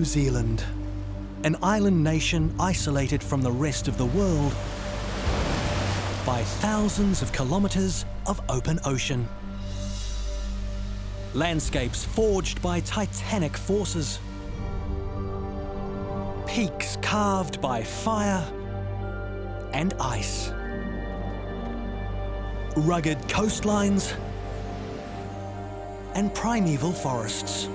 New Zealand, an island nation isolated from the rest of the world by thousands of kilometres of open ocean. Landscapes forged by titanic forces. Peaks carved by fire and ice. Rugged coastlines and primeval forests.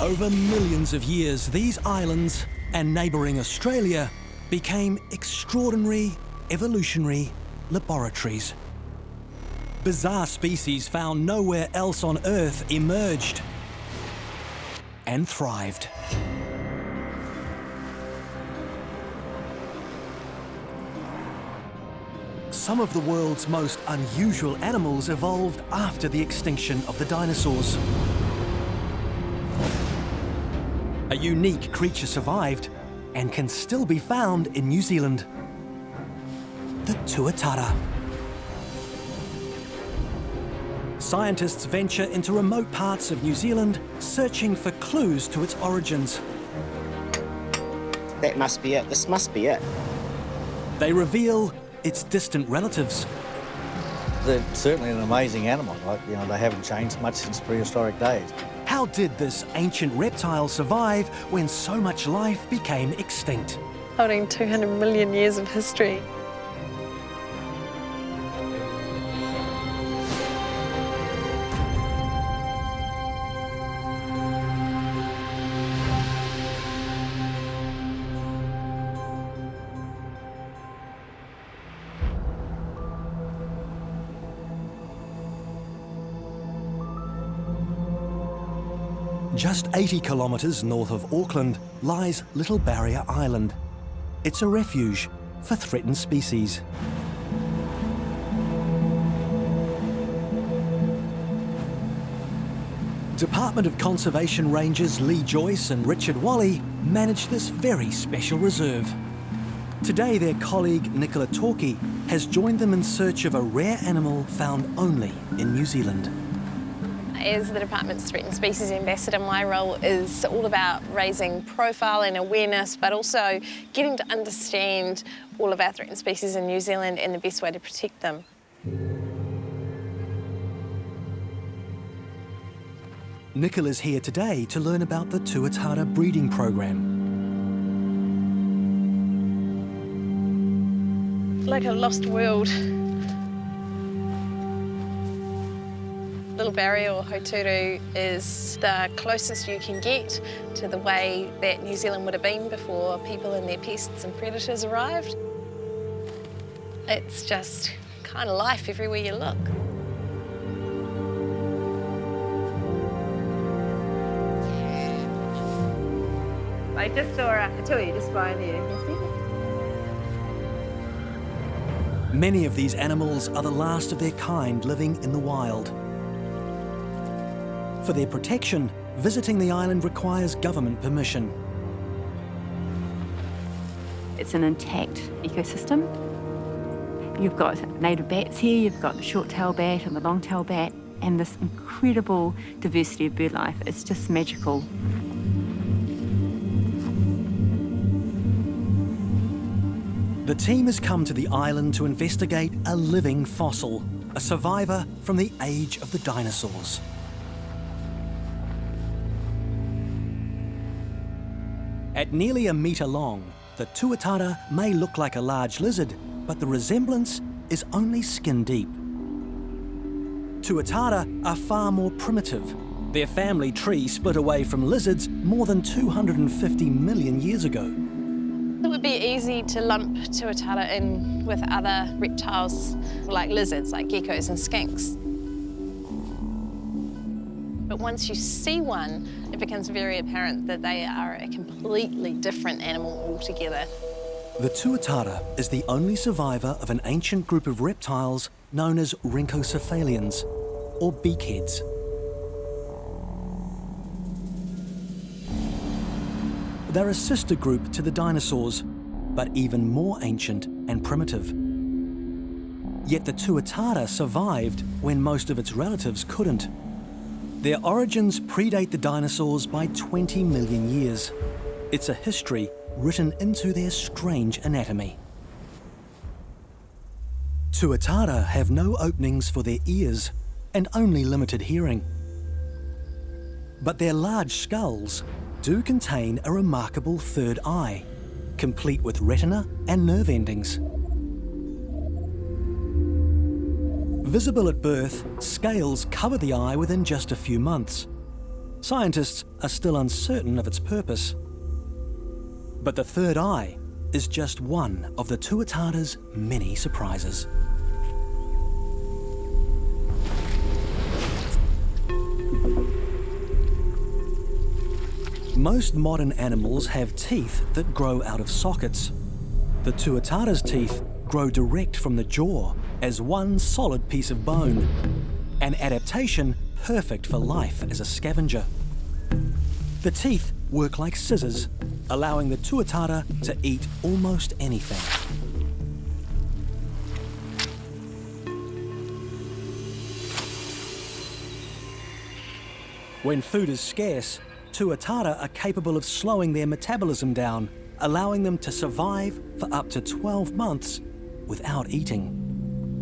Over millions of years, these islands and neighbouring Australia became extraordinary evolutionary laboratories. Bizarre species found nowhere else on Earth emerged and thrived. Some of the world's most unusual animals evolved after the extinction of the dinosaurs. A unique creature survived and can still be found in New Zealand. The Tuatara. Scientists venture into remote parts of New Zealand searching for clues to its origins. That must be it. This must be it. They reveal its distant relatives. They're certainly an amazing animal. They haven't changed much since prehistoric days. How did this ancient reptile survive when so much life became extinct? Holding 200 million years of history. Just 80 kilometres north of Auckland lies Little Barrier Island. It's a refuge for threatened species. Department of Conservation Rangers Lee Joyce and Richard Wally manage this very special reserve. Today their colleague Nicola Torquay has joined them in search of a rare animal found only in New Zealand. As the department's threatened species ambassador, my role is all about raising profile and awareness, but also getting to understand all of our threatened species in New Zealand and the best way to protect them. Nicola's here today to learn about the Tuatara breeding program. Like a lost world. Little Barrier or Hauturu is the closest you can get to the way that New Zealand would have been before people and their pests and predators arrived. It's just kind of life everywhere you look. I just saw a tui just by there, you see? Many of these animals are the last of their kind living in the wild. For their protection, visiting the island requires government permission. It's an intact ecosystem. You've got native bats here, you've got the short-tailed bat and the long-tailed bat, and this incredible diversity of bird life. It's just magical. The team has come to the island to investigate a living fossil, a survivor from the age of the dinosaurs. At nearly a metre long, the Tuatara may look like a large lizard, but the resemblance is only skin deep. Tuatara are far more primitive. Their family tree split away from lizards more than 250 million years ago. It would be easy to lump Tuatara in with other reptiles like lizards, like geckos and skinks. But once you see one, it becomes very apparent that they are a completely different animal altogether. The Tuatara is the only survivor of an ancient group of reptiles known as rhynchocephalians, or beakheads. They're a sister group to the dinosaurs, but even more ancient and primitive. Yet the Tuatara survived when most of its relatives couldn't. Their origins predate the dinosaurs by 20 million years. It's a history written into their strange anatomy. Tuatara have no openings for their ears and only limited hearing. But their large skulls do contain a remarkable third eye, complete with retina and nerve endings. Visible at birth, scales cover the eye within just a few months. Scientists are still uncertain of its purpose. But the third eye is just one of the Tuatara's many surprises. Most modern animals have teeth that grow out of sockets. The Tuatara's teeth grow direct from the jaw as one solid piece of bone, an adaptation perfect for life as a scavenger. The teeth work like scissors, allowing the Tuatara to eat almost anything. When food is scarce, Tuatara are capable of slowing their metabolism down, allowing them to survive for up to 12 months without eating.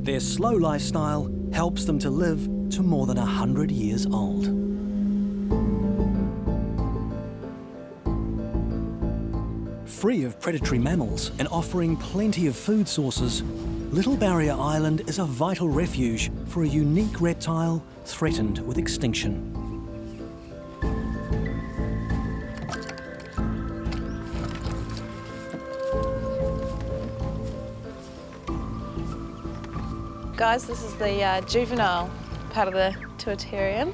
Their slow lifestyle helps them to live to more than 100 years old. Free of predatory mammals and offering plenty of food sources, Little Barrier Island is a vital refuge for a unique reptile threatened with extinction. Guys, this is the juvenile part of the Tuatarian.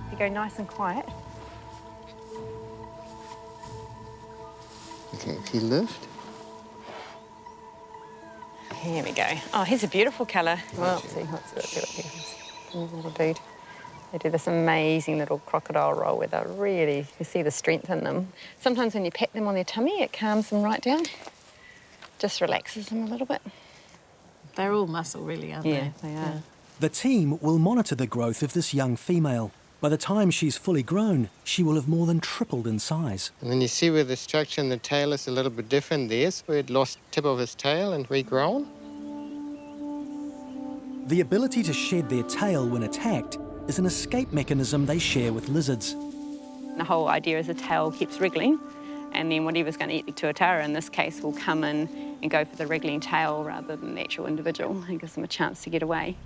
You go nice and quiet. Okay, if you lift. Here we go. Oh, here's a beautiful colour. Well, see little dude. They do this amazing little crocodile roll where they're really, you see the strength in them. Sometimes when you pat them on their tummy, it calms them right down. Just relaxes them a little bit. They're all muscle, really, aren't they? Yeah, they are. The team will monitor the growth of this young female. By the time she's fully grown, she will have more than tripled in size. And then you see where the structure in the tail is a little bit different. There's where it lost tip of his tail and regrown. The ability to shed their tail when attacked is an escape mechanism they share with lizards. The whole idea is the tail keeps wriggling, and then whatever's going to eat the Tuatara in this case will come in and go for the wriggling tail rather than the actual individual. It gives them a chance to get away.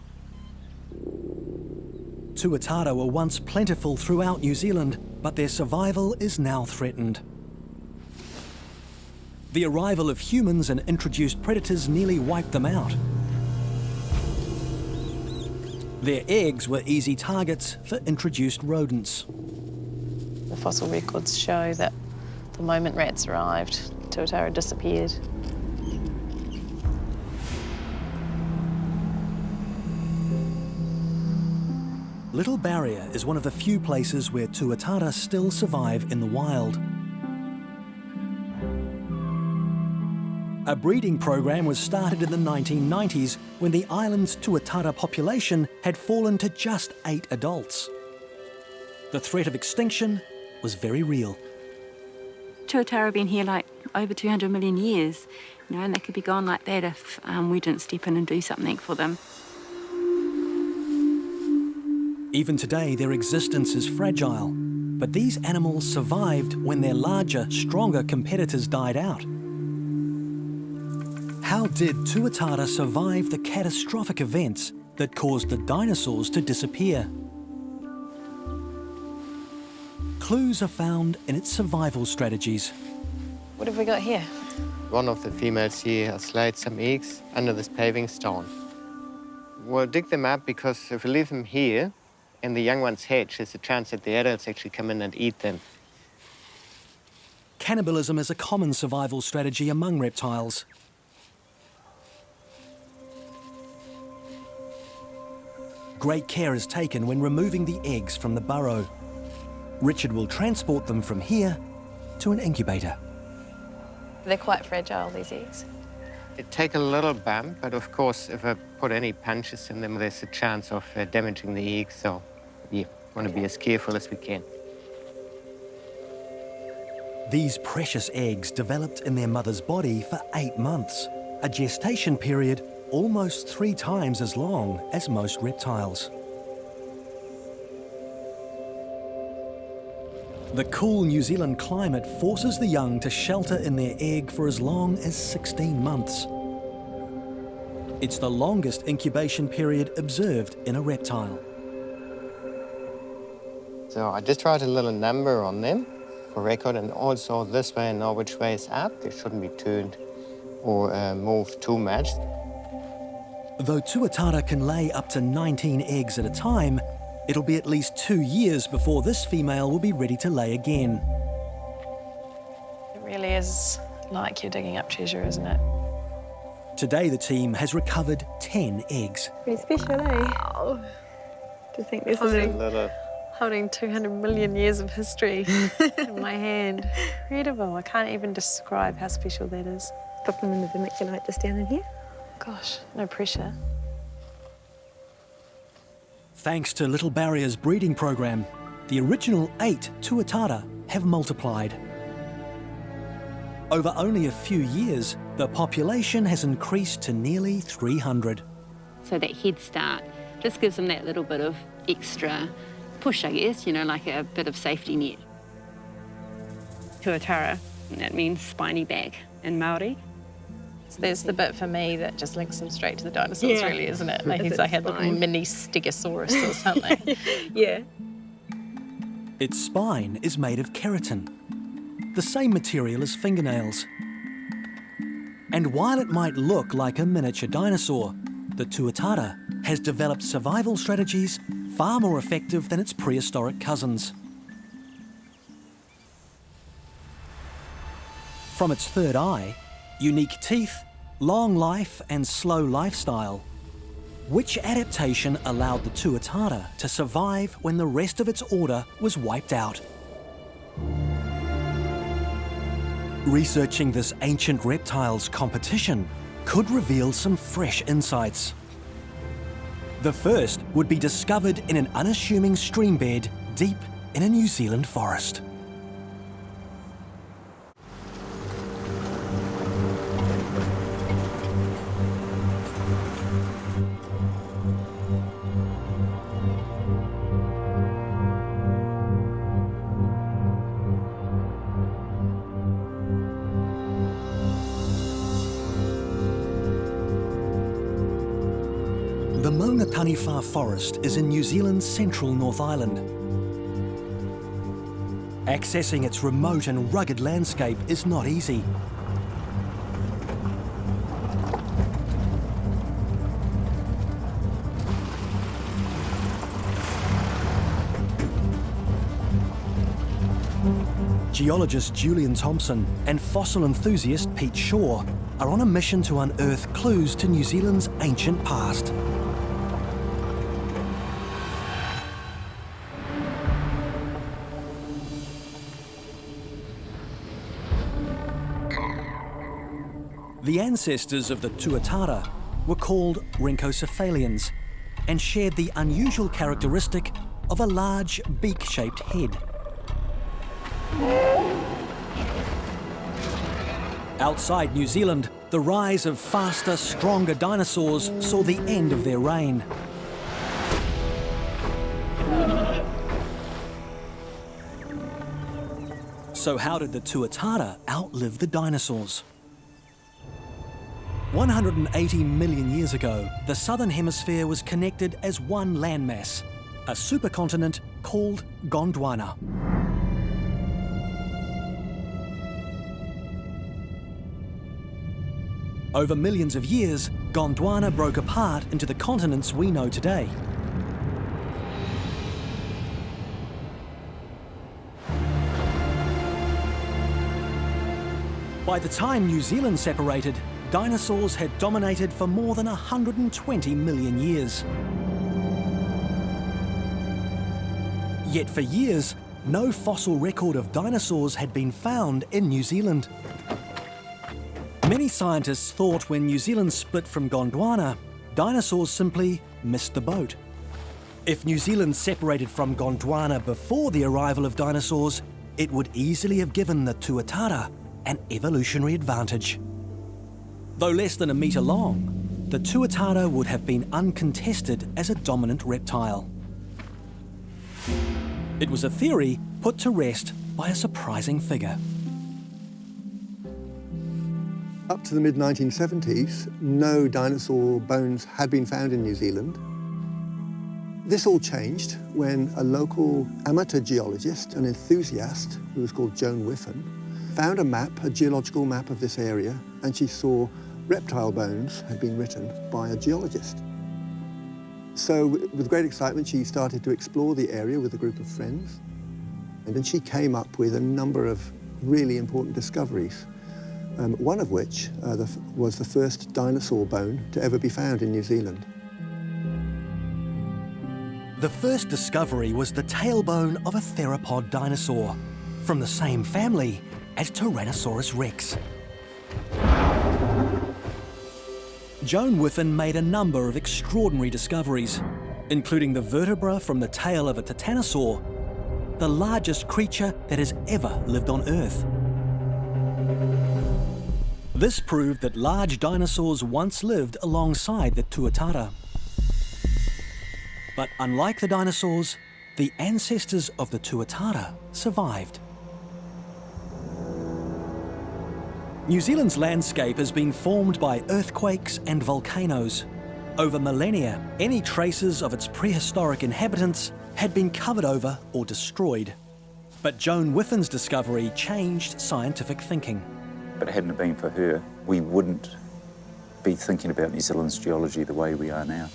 Tuatara were once plentiful throughout New Zealand, but their survival is now threatened. The arrival of humans and introduced predators nearly wiped them out. Their eggs were easy targets for introduced rodents. The fossil records show that the moment rats arrived, Tuatara disappeared. Little Barrier is one of the few places where Tuatara still survive in the wild. A breeding program was started in the 1990s when the island's Tuatara population had fallen to just 8 adults. The threat of extinction was very real. Tuatara have been here like over 200 million years, and they could be gone like that if we didn't step in and do something for them. Even today, their existence is fragile, but these animals survived when their larger, stronger competitors died out. How did Tuatara survive the catastrophic events that caused the dinosaurs to disappear? Clues are found in its survival strategies. What have we got here? One of the females here has laid some eggs under this paving stone. We'll dig them up because if we leave them here and the young ones hatch, there's a chance that the adults actually come in and eat them. Cannibalism is a common survival strategy among reptiles. Great care is taken when removing the eggs from the burrow. Richard will transport them from here to an incubator. They're quite fragile, these eggs. It take a little bump, but of course, if I put any punches in them, there's a chance of damaging the egg. So, yeah, want to be as careful as we can. These precious eggs developed in their mother's body for 8 months, a gestation period almost 3 times as long as most reptiles. The cool New Zealand climate forces the young to shelter in their egg for as long as 16 months. It's the longest incubation period observed in a reptile. So I just write a little number on them for record, and also this way I know which way is up. They shouldn't be turned or moved too much. Though Tuatara can lay up to 19 eggs at a time, it'll be at least 2 years before this female will be ready to lay again. It really is like you're digging up treasure, isn't it? Today the team has recovered 10 eggs. Pretty special, Wow. To think this Holding 200 million years of history in my hand. Incredible. I can't even describe how special that is. Pop them in the vermiculite just down in here. Gosh, no pressure. Thanks to Little Barrier's breeding program, the original 8 Tuatara have multiplied. Over only a few years, the population has increased to nearly 300. So that head start just gives them that little bit of extra push, I guess, you know, like a bit of safety net. Tuatara, that means spiny back in Māori. So there's the bit for me that just links them straight to the dinosaurs, Yeah. really, isn't it? Like Is it's it like a little spine? mini stegosaurus or something. Yeah. Its spine is made of keratin, the same material as fingernails. And while it might look like a miniature dinosaur, the Tuatara has developed survival strategies far more effective than its prehistoric cousins. From its third eye, unique teeth, long life and slow lifestyle, which adaptation allowed the Tuatara to survive when the rest of its order was wiped out? Researching this ancient reptiles competition could reveal some fresh insights. The first would be discovered in an unassuming stream bed deep in a New Zealand forest. The Maunga Forest is in New Zealand's central North Island. Accessing its remote and rugged landscape is not easy. Geologist Julian Thompson and fossil enthusiast Pete Shaw are on a mission to unearth clues to New Zealand's ancient past. The ancestors of the Tuatara were called rhynchocephalians and shared the unusual characteristic of a large beak-shaped head. Outside New Zealand, the rise of faster, stronger dinosaurs saw the end of their reign. So how did the Tuatara outlive the dinosaurs? 180 million years ago, the southern hemisphere was connected as one landmass, a supercontinent called Gondwana. Over millions of years, Gondwana broke apart into the continents we know today. By the time New Zealand separated, dinosaurs had dominated for more than 120 million years. Yet for years, no fossil record of dinosaurs had been found in New Zealand. Many scientists thought when New Zealand split from Gondwana, dinosaurs simply missed the boat. If New Zealand separated from Gondwana before the arrival of dinosaurs, it would easily have given the Tuatara an evolutionary advantage. Though less than a metre long, the Tuatara would have been uncontested as a dominant reptile. It was a theory put to rest by a surprising figure. Up to the mid-1970s, no dinosaur bones had been found in New Zealand. This all changed when a local amateur geologist, an enthusiast, who was called Joan Whiffen, found a map, a geological map of this area, and she saw reptile bones had been written by a geologist. So with great excitement, she started to explore the area with a group of friends. And then she came up with a number of really important discoveries, one of which was the first dinosaur bone to ever be found in New Zealand. The first discovery was the tailbone of a theropod dinosaur from the same family as Tyrannosaurus rex. Joan Whiffen made a number of extraordinary discoveries, including the vertebra from the tail of a titanosaur, the largest creature that has ever lived on Earth. This proved that large dinosaurs once lived alongside the Tuatara. But unlike the dinosaurs, the ancestors of the Tuatara survived. New Zealand's landscape has been formed by earthquakes and volcanoes. Over millennia, any traces of its prehistoric inhabitants had been covered over or destroyed. But Joan Whiffen's discovery changed scientific thinking. If it hadn't been for her, we wouldn't be thinking about New Zealand's geology the way we are now.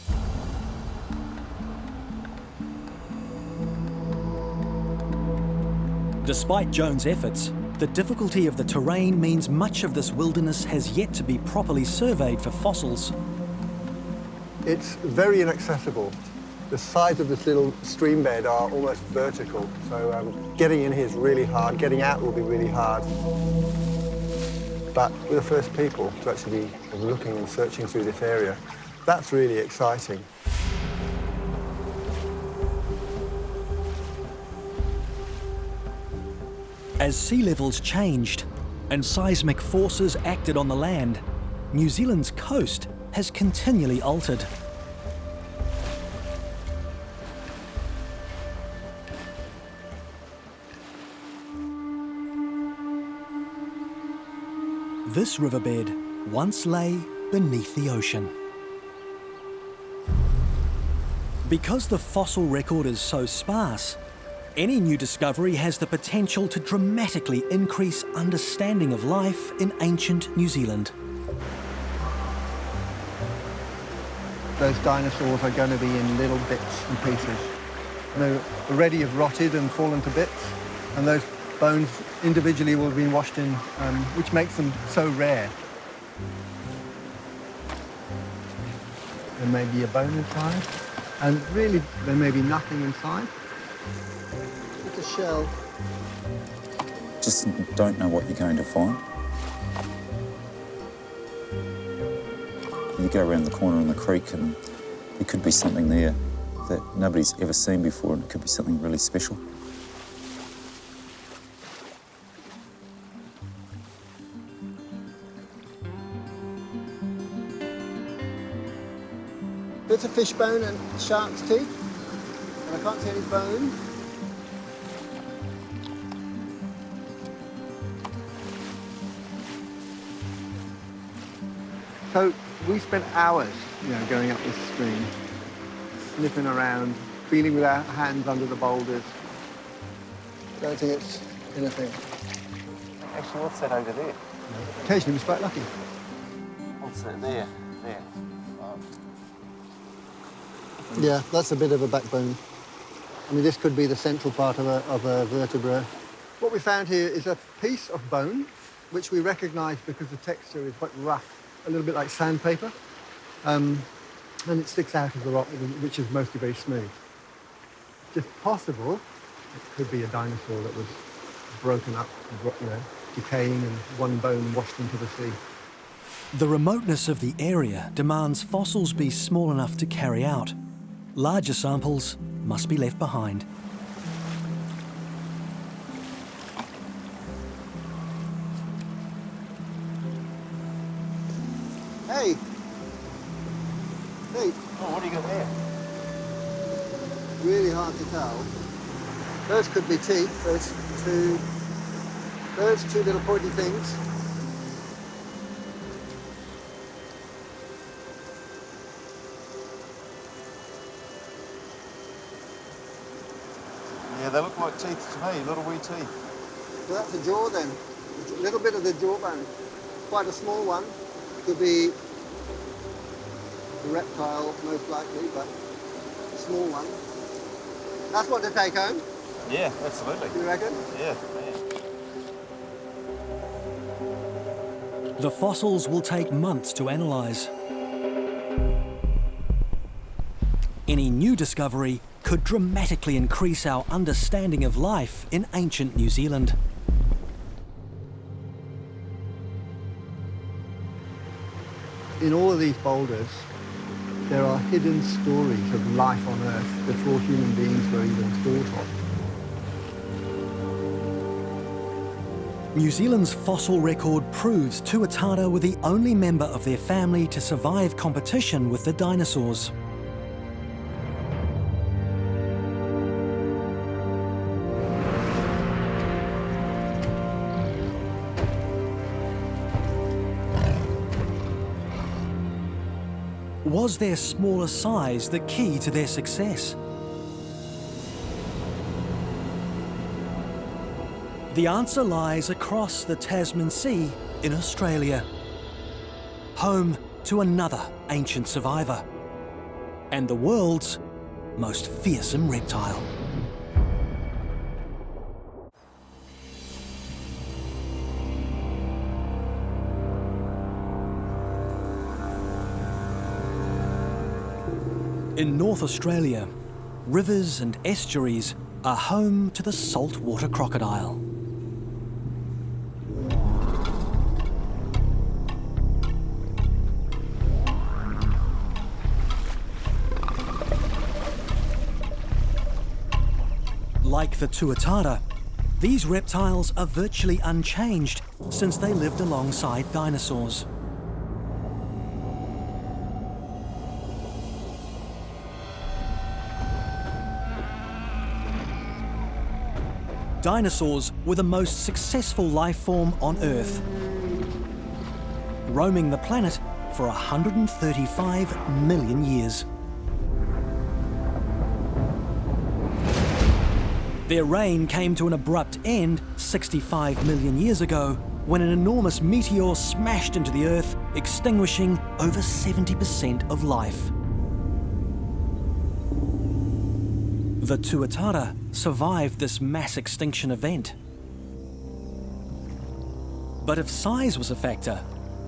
Despite Joan's efforts, the difficulty of the terrain means much of this wilderness has yet to be properly surveyed for fossils. It's very inaccessible. The sides of this little stream bed are almost vertical, so getting in here is really hard. Getting out will be really hard. But we're the first people to actually be looking and searching through this area. That's really exciting. As sea levels changed and seismic forces acted on the land, New Zealand's coast has continually altered. This riverbed once lay beneath the ocean. Because the fossil record is so sparse, any new discovery has the potential to dramatically increase understanding of life in ancient New Zealand. Those dinosaurs are going to be in little bits and pieces. They already have rotted and fallen to bits, and those bones individually will have been washed in, which makes them so rare. There may be a bone inside, and really there may be nothing inside. It's a shell. Just don't know what you're going to find. You go around the corner in the creek and there could be something there that nobody's ever seen before, and it could be something really special. It's a fish bone and shark's teeth, and I can't see any bone. So we spent hours, going up this stream, sniffing around, feeling with our hands under the boulders. I don't think it's anything. Actually, what's that over there? Occasionally we was quite lucky. What's that there? There. Yeah, that's a bit of a backbone. I mean, this could be the central part of a vertebra. What we found here is a piece of bone, which we recognise because the texture is quite rough, a little bit like sandpaper, and it sticks out of the rock, which is mostly very smooth. It's possible it could be a dinosaur that was broken up, decaying, and one bone washed into the sea. The remoteness of the area demands fossils be small enough to carry out. Larger samples must be left behind. Hey! Hey! Oh, what do you got there? Really hard to tell. Those could be teeth. Those two little pointy things. Yeah, they look like teeth to me, little wee teeth. Well, that's a jaw then. A little bit of the jawbone. Quite a small one. Could be a reptile, most likely, but a small one. That's what to take home, Yeah, absolutely. you reckon? Yeah. The fossils will take months to analyse. Any new discovery could dramatically increase our understanding of life in ancient New Zealand. In all of these boulders, there are hidden stories of life on Earth before human beings were even thought of. New Zealand's fossil record proves Tuatara were the only member of their family to survive competition with the dinosaurs. Was their smaller size the key to their success? The answer lies across the Tasman Sea in Australia, home to another ancient survivor, and the world's most fearsome reptile. In North Australia, rivers and estuaries are home to the saltwater crocodile. Like the Tuatara, these reptiles are virtually unchanged since they lived alongside dinosaurs. Dinosaurs were the most successful life form on Earth, roaming the planet for 135 million years. Their reign came to an abrupt end 65 million years ago when an enormous meteor smashed into the Earth, extinguishing over 70% of life. The Tuatara survived this mass extinction event. But if size was a factor,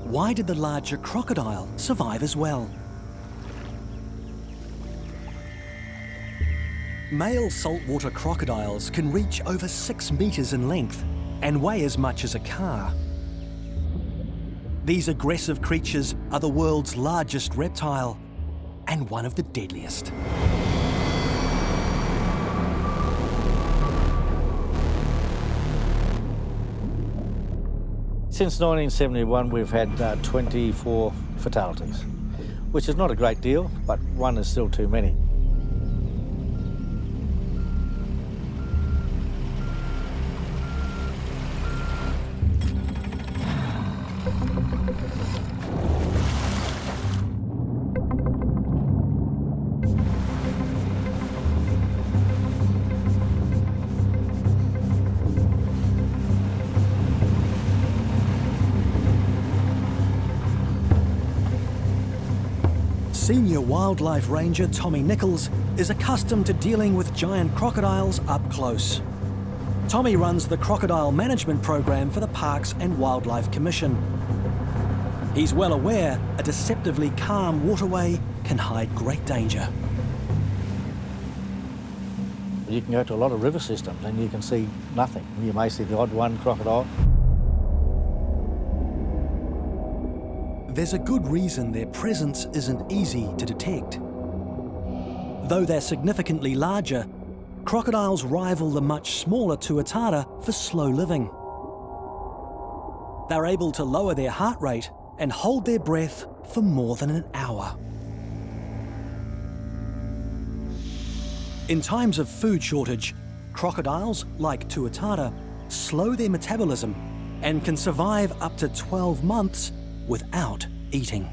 why did the larger crocodile survive as well? Male saltwater crocodiles can reach over 6 meters in length and weigh as much as a car. These aggressive creatures are the world's largest reptile and one of the deadliest. Since 1971, we've had 24 fatalities, which is not a great deal, but one is still too many. Senior wildlife ranger Tommy Nichols is accustomed to dealing with giant crocodiles up close. Tommy runs the crocodile management program for the Parks and Wildlife Commission. He's well aware a deceptively calm waterway can hide great danger. You can go to a lot of river systems and you can see nothing. You may see the odd one crocodile. there's a good reason their presence isn't easy to detect. Though they're significantly larger, crocodiles rival the much smaller Tuatara for slow living. They're able to lower their heart rate and hold their breath for more than an hour. In times of food shortage, crocodiles, like Tuatara, slow their metabolism and can survive up to 12 months without eating.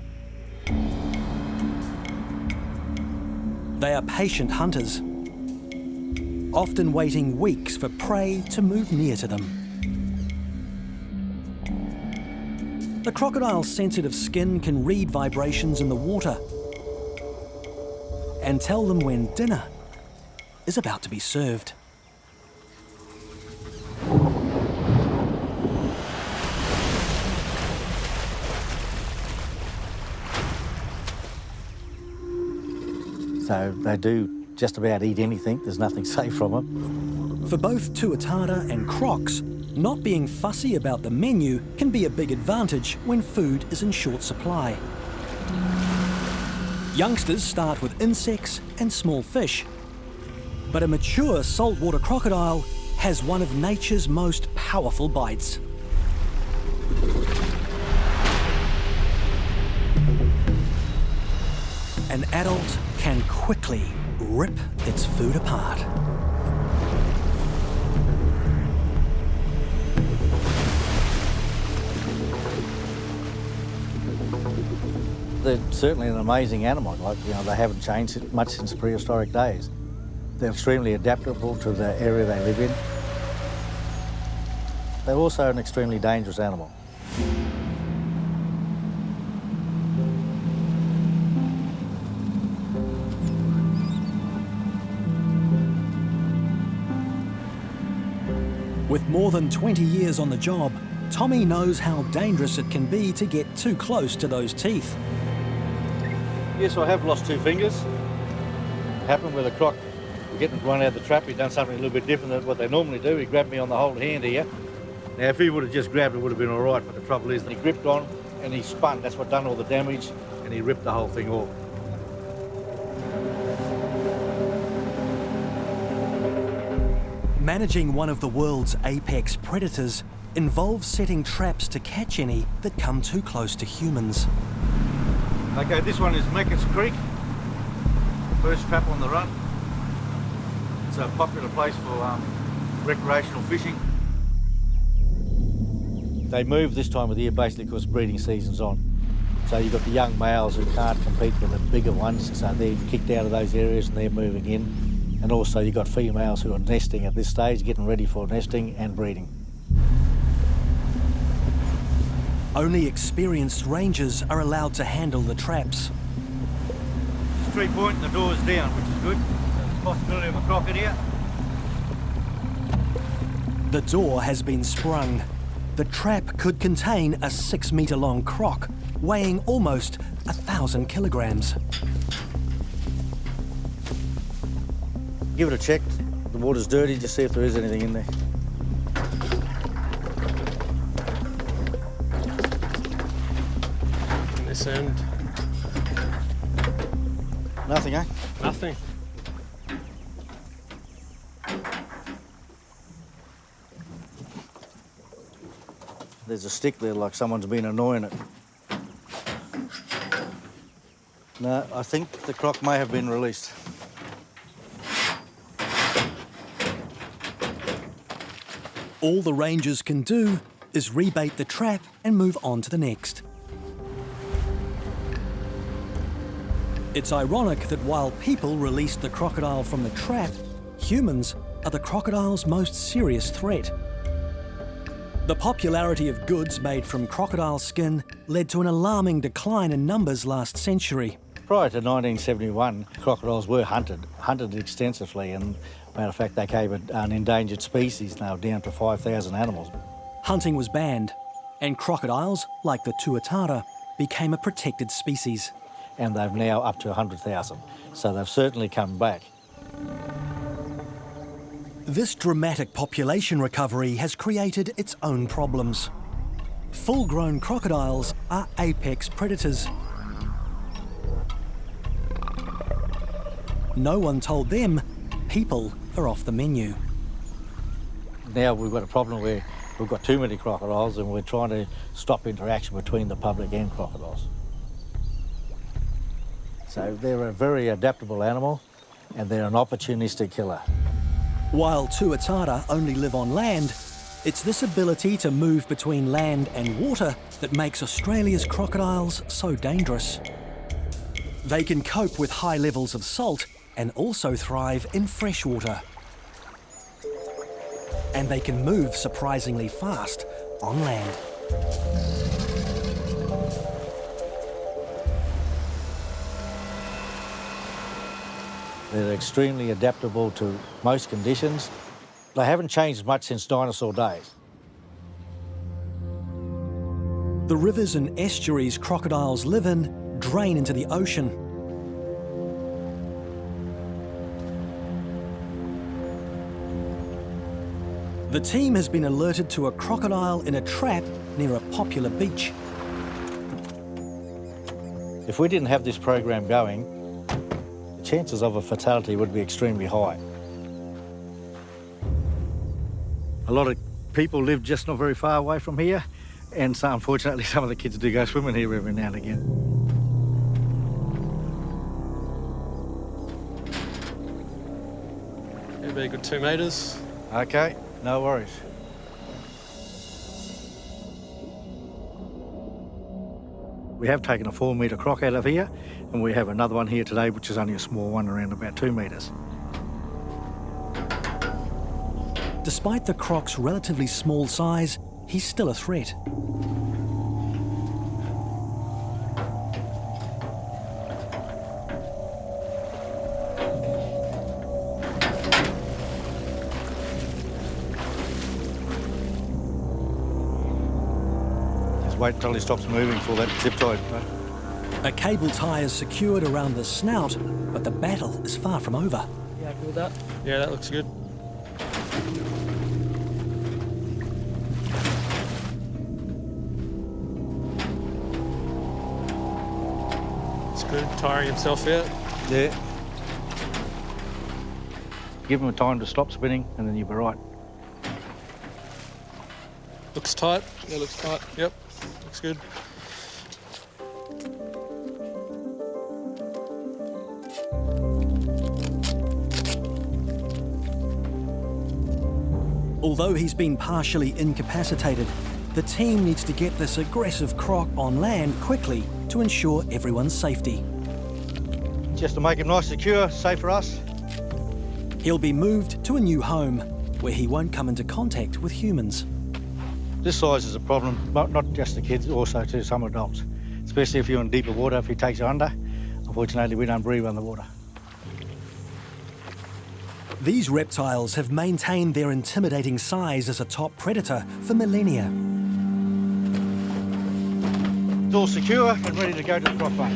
They are patient hunters, often waiting weeks for prey to move near to them. The crocodile's sensitive skin can read vibrations in the water and tell them when dinner is about to be served. So they do just about eat anything. There's nothing safe from them. For both Tuatara and crocs, not being fussy about the menu can be a big advantage when food is in short supply. Youngsters start with insects and small fish, but a mature saltwater crocodile has one of nature's most powerful bites. An adult can quickly rip its food apart. They're certainly an amazing animal. Like, you know, they haven't changed much since prehistoric days. They're extremely adaptable to the area they live in. They're also an extremely dangerous animal. With more than 20 years on the job, Tommy knows how dangerous it can be to get too close to those teeth. Yes, I have lost 2 fingers. It happened with a croc getting run out of the trap. He'd done something a little bit different than what they normally do. He grabbed me on the whole hand here. Now, if he would have just grabbed, it would have been all right, but the trouble is that he gripped on and he spun. That's what done all the damage, and he ripped the whole thing off. Managing one of the world's apex predators involves setting traps to catch any that come too close to humans. Okay, this one is Mackett's Creek, first trap on the run. It's a popular place for recreational fishing. They move this time of the year basically because breeding season's on. So you've got the young males who can't compete with the bigger ones, so they're kicked out of those areas and they're moving in. And also you've got females who are nesting at this stage, getting ready for nesting and breeding. Only experienced rangers are allowed to handle the traps. Street point and the door's down, which is good. There's a possibility of a croc in here. The door has been sprung. The trap could contain a 6-metre-long croc, weighing almost 1,000 kilograms. Give it a check. The water's dirty, just see if there is anything in there. This end. Nothing, eh? Nothing. There's a stick there like someone's been annoying it. No, I think the croc may have been released. All the rangers can do is rebait the trap and move on to the next. It's ironic that while people released the crocodile from the trap, humans are the crocodile's most serious threat. The popularity of goods made from crocodile skin led to an alarming decline in numbers last century. Prior to 1971, crocodiles were hunted extensively, and matter of fact, they became an endangered species, now down to 5,000 animals. Hunting was banned, and crocodiles, like the Tuatara, became a protected species. And they've now up to 100,000, so they've certainly come back. This dramatic population recovery has created its own problems. Full-grown crocodiles are apex predators. No one told them people are off the menu. Now we've got a problem where we've got too many crocodiles and we're trying to stop interaction between the public and crocodiles. So they're a very adaptable animal and they're an opportunistic killer. While Tuatara only live on land, it's this ability to move between land and water that makes Australia's crocodiles so dangerous. They can cope with high levels of salt and also thrive in freshwater. And they can move surprisingly fast on land. They're extremely adaptable to most conditions. They haven't changed much since dinosaur days. The rivers and estuaries crocodiles live in drain into the ocean. The team has been alerted to a crocodile in a trap near a popular beach. If we didn't have this program going, the chances of a fatality would be extremely high. A lot of people live just not very far away from here, and so unfortunately some of the kids do go swimming here every now and again. It'd be a good 2 metres. Okay, no worries. We have taken a 4 metre croc out of here, and we have another one here today, which is only a small one, around about 2 metres. Despite the croc's relatively small size, he's still a threat. Just wait until he stops moving for that zip tie. A cable tie is secured around the snout, but the battle is far from over. You happy with that? Yeah, that looks good. It's good, tiring himself out. Yeah. Give him time to stop spinning and then you'll be right. Looks tight. Yeah, looks tight. Yep, looks good. Although he's been partially incapacitated, the team needs to get this aggressive croc on land quickly to ensure everyone's safety. Just to make him nice, secure, safe for us. He'll be moved to a new home where he won't come into contact with humans. This size is a problem, not just the kids, also to some adults. Especially if you're in deeper water, if he takes you under. Unfortunately, we don't breathe underwater. These reptiles have maintained their intimidating size as a top predator for millennia. It's all secure and ready to go to the croc farm.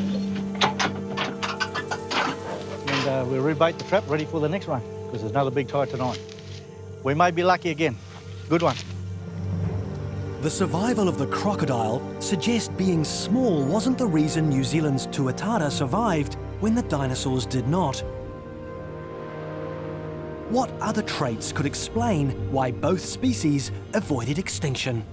And we'll rebait the trap, ready for the next one, because there's another big tie tonight. We may be lucky again. Good one. The survival of the crocodile suggests being small wasn't the reason New Zealand's Tuatara survived when the dinosaurs did not. What other traits could explain why both species avoided extinction?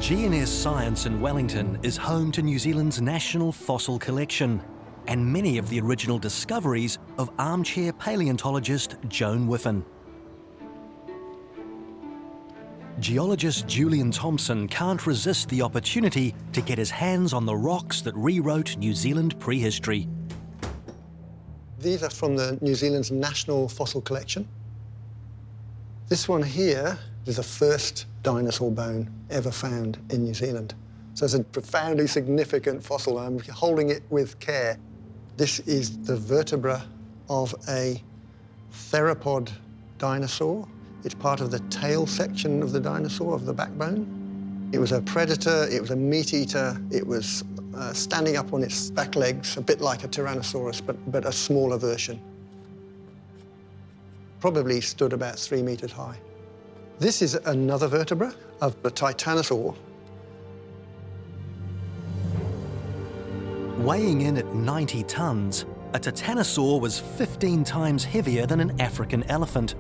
GNS Science in Wellington is home to New Zealand's national fossil collection and many of the original discoveries of armchair paleontologist Joan Whiffen. Geologist Julian Thompson can't resist the opportunity to get his hands on the rocks that rewrote New Zealand prehistory. These are from the New Zealand's national fossil collection. This one here is the first dinosaur bone ever found in New Zealand. So it's a profoundly significant fossil. I'm holding it with care. This is the vertebra of a theropod dinosaur. It's part of the tail section of the dinosaur, of the backbone. It was a predator, it was a meat eater, it was standing up on its back legs, a bit like a Tyrannosaurus, but a smaller version. Probably stood about 3 meters high. This is another vertebra of the Titanosaur. Weighing in at 90 tons, a titanosaur was 15 times heavier than an African elephant.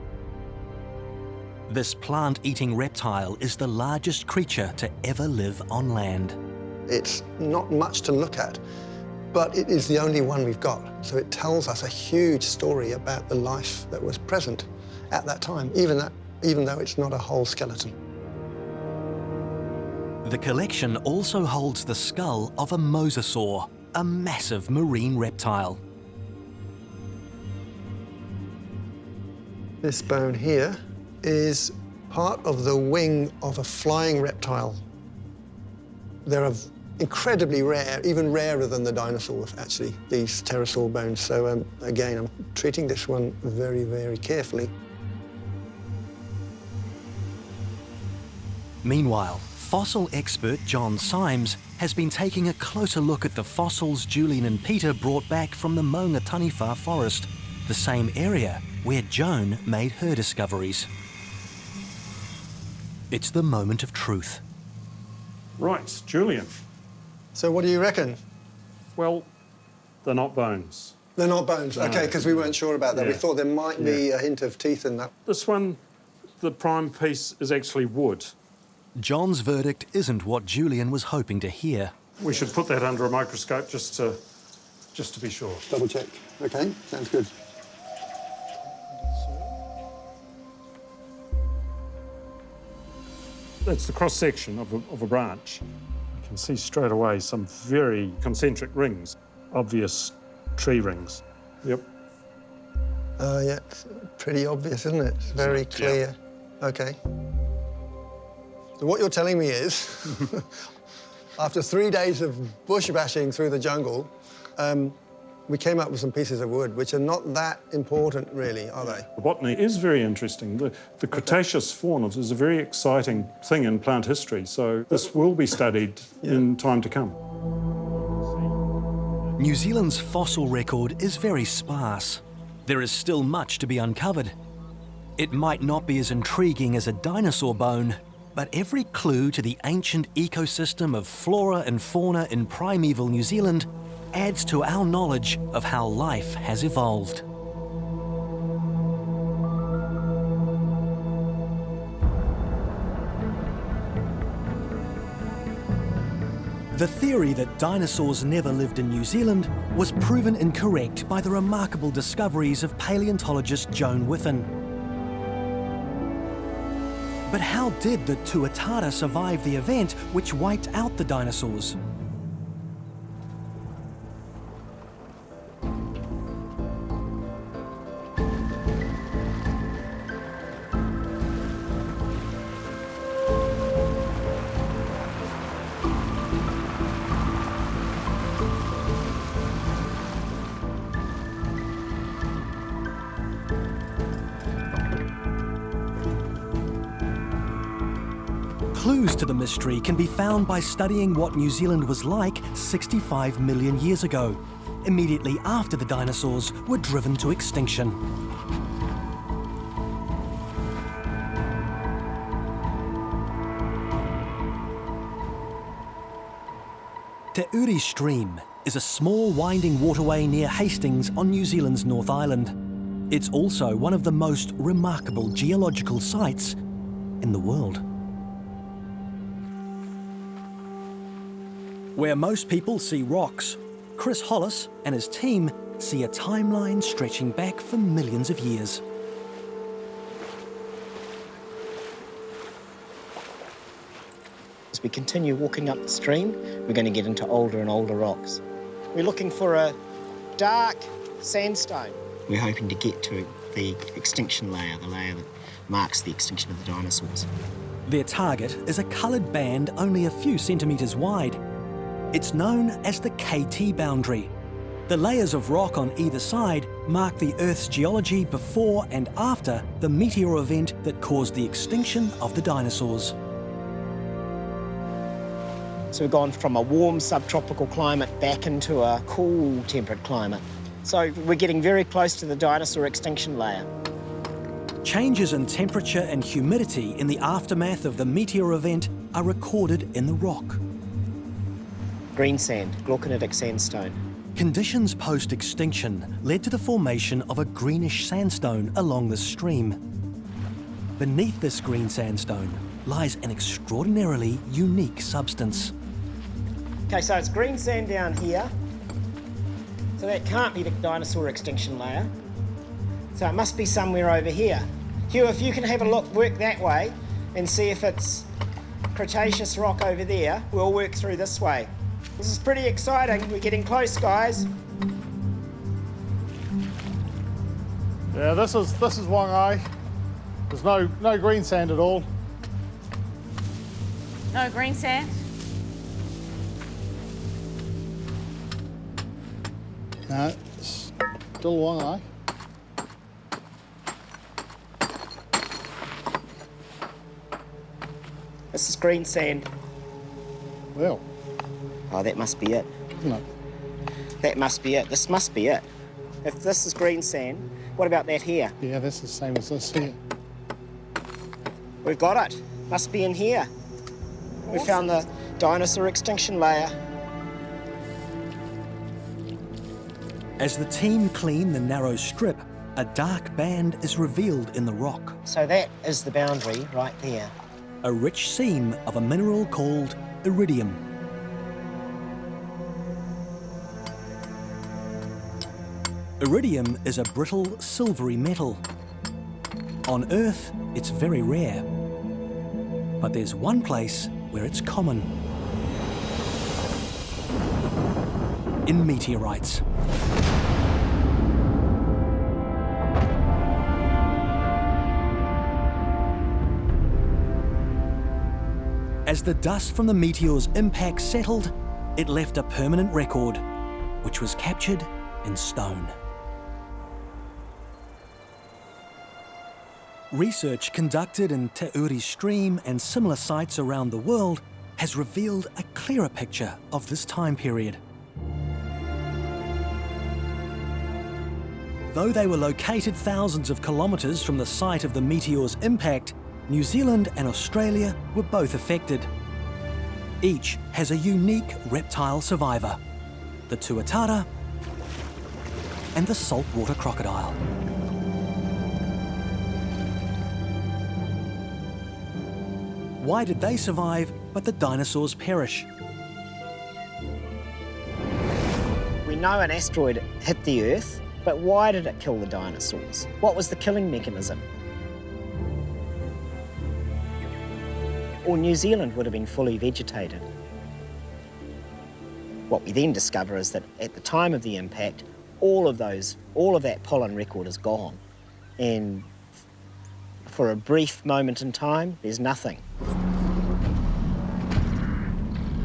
This plant-eating reptile is the largest creature to ever live on land. It's not much to look at, but it is the only one we've got. So it tells us a huge story about the life that was present at that time, even though it's not a whole skeleton. The collection also holds the skull of a mosasaur, a massive marine reptile. This bone here is part of the wing of a flying reptile. They're incredibly rare, even rarer than the dinosaurs, actually, these pterosaur bones. So again, I'm treating this one very, very carefully. Meanwhile, fossil expert John Symes has been taking a closer look at the fossils Julian and Peter brought back from the Maunga Taniwha forest, the same area where Joan made her discoveries. It's the moment of truth. Right, Julian. So what do you reckon? Well, they're not bones. They're not bones, okay, because we weren't sure about that. We Yeah. thought there might be a hint of teeth in that. This one, the prime piece is actually wood. John's verdict isn't what Julian was hoping to hear. We should put that under a microscope just to be sure. Double check. Okay, sounds good. That's the cross-section of a branch. You can see straight away some very concentric rings, obvious tree rings. Yep. Yeah, it's pretty obvious, isn't it? It's very clear. Yeah. Okay. So what you're telling me is, after 3 days of bush bashing through the jungle, we came up with some pieces of wood, which are not that important, really, are they? The botany is very interesting. The Cretaceous fauna is a very exciting thing in plant history, so this will be studied in time to come. New Zealand's fossil record is very sparse. There is still much to be uncovered. It might not be as intriguing as a dinosaur bone, but every clue to the ancient ecosystem of flora and fauna in primeval New Zealand adds to our knowledge of how life has evolved. The theory that dinosaurs never lived in New Zealand was proven incorrect by the remarkable discoveries of paleontologist Joan Whiffen. But how did the Tuatara survive the event which wiped out the dinosaurs? Clues to the mystery can be found by studying what New Zealand was like 65 million years ago, immediately after the dinosaurs were driven to extinction. Te Uri Stream is a small winding waterway near Hastings on New Zealand's North Island. It's also one of the most remarkable geological sites in the world. Where most people see rocks, Chris Hollis and his team see a timeline stretching back for millions of years. As we continue walking up the stream, we're going to get into older and older rocks. We're looking for a dark sandstone. We're hoping to get to the extinction layer, the layer that marks the extinction of the dinosaurs. Their target is a coloured band only a few centimetres wide. It's known as the KT boundary. The layers of rock on either side mark the Earth's geology before and after the meteor event that caused the extinction of the dinosaurs. So we've gone from a warm subtropical climate back into a cool temperate climate. So we're getting very close to the dinosaur extinction layer. Changes in temperature and humidity in the aftermath of the meteor event are recorded in the rock. Green sand, glauconitic sandstone. Conditions post-extinction led to the formation of a greenish sandstone along the stream. Beneath this green sandstone lies an extraordinarily unique substance. Okay, so it's green sand down here. So that can't be the dinosaur extinction layer. So it must be somewhere over here. Hugh, if you can have a look, work that way and see if it's Cretaceous rock over there, we'll work through this way. This is pretty exciting. We're getting close, guys. Yeah, this is Wongai. There's no green sand at all. No green sand? No, it's still Wongai. This is green sand. Well. Oh, that must be it. No. That must be it. This must be it. If this is green sand, what about that here? Yeah, that's the same as this here. We've got it. Must be in here. We found the dinosaur extinction layer. As the team clean the narrow strip, a dark band is revealed in the rock. So that is the boundary right there. A rich seam of a mineral called iridium. Iridium is a brittle, silvery metal. On Earth, it's very rare. But there's one place where it's common. In meteorites. As the dust from the meteor's impact settled, it left a permanent record, which was captured in stone. Research conducted in Te Uri Stream and similar sites around the world has revealed a clearer picture of this time period. Though they were located thousands of kilometres from the site of the meteor's impact, New Zealand and Australia were both affected. Each has a unique reptile survivor, the Tuatara and the saltwater crocodile. Why did they survive, but the dinosaurs perish? We know an asteroid hit the Earth, but why did it kill the dinosaurs? What was the killing mechanism? Or New Zealand would have been fully vegetated. What we then discover is that at the time of the impact, all of that pollen record is gone. And for a brief moment in time, there's nothing.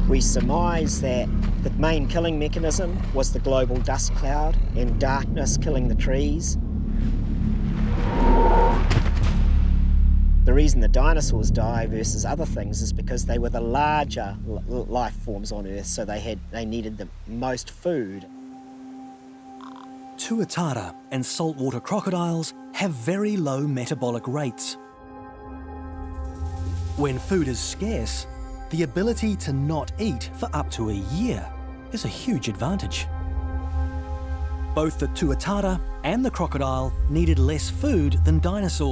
We surmise that the main killing mechanism was the global dust cloud and darkness killing the trees. The reason the dinosaurs die versus other things is because they were the larger life forms on Earth, so they needed the most food. Tuatara and saltwater crocodiles have very low metabolic rates. When food is scarce, the ability to not eat for up to a year is a huge advantage. Both the Tuatara and the crocodile needed less food than dinosaurs.